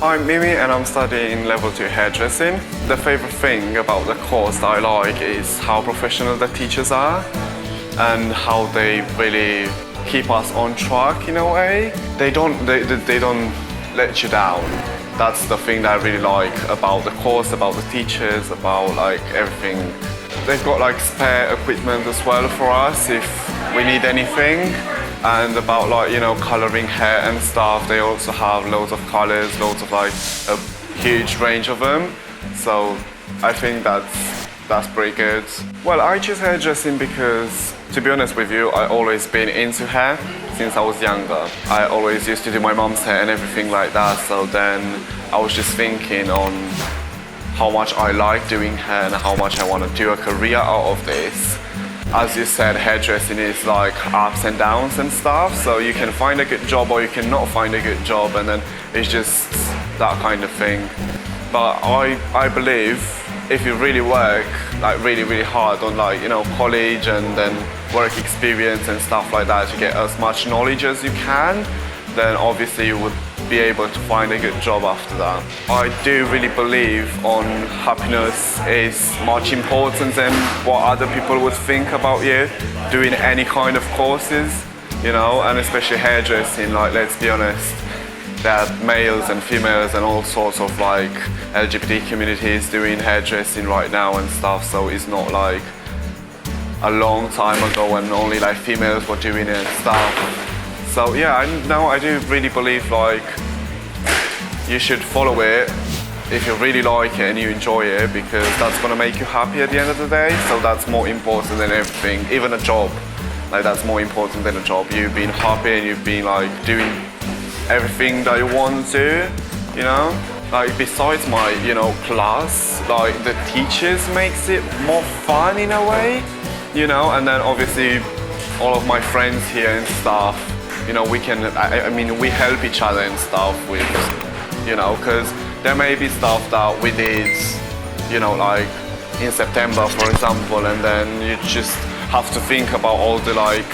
I'm Mimi and I'm studying level 2 hairdressing. The favorite thing about the course that I like is how professional the teachers are and how they really keep us on track in a way. They don't let you down. That's the thing that I really like about the course, about the teachers, about like everything. They've got like spare equipment as well for us if we need anything. And about like, you know, colouring hair and stuff, they also have loads of colours, loads of like a huge range of them. So I think that's pretty good. Well, I choose hairdressing because, to be honest with you, I've always been into hair since I was younger. I always used to do my mom's hair and everything like that, so then I was just thinking on how much I like doing hair and how much I want to do a career out of this. As you said, hairdressing is like ups and downs and stuff, so you can find a good job or you can not find a good job, and then it's just that kind of thing. But I believe if you really work like really hard on like, you know, college and then work experience and stuff like that to get as much knowledge as you can, then obviously you would be able to find a good job after that. I do really believe on happiness is much important than what other people would think about you doing any kind of courses, you know, and especially hairdressing. Like, let's be honest, there are males and females and all sorts of like LGBT communities doing hairdressing right now and stuff, so it's not like a long time ago when only like females were doing it and stuff. So yeah, I do really believe like you should follow it if you really like it and you enjoy it, because that's gonna make you happy at the end of the day. So that's more important than everything, even a job. Like, that's more important than a job. You've been happy and you've been like doing everything that you want to, you know? Like, besides my, you know, class, like the teachers makes it more fun in a way, you know? And then obviously all of my friends here and stuff, you know, we can, I mean, we help each other and stuff with, you know, because there may be stuff that we did, you know, like in September, for example, and then you just have to think about all the like,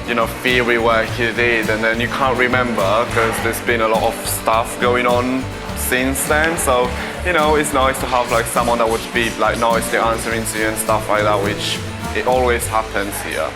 you know, theory work you did, and then you can't remember because there's been a lot of stuff going on since then. So, you know, it's nice to have like someone that would be like nicely answering to you and stuff like that, which it always happens here.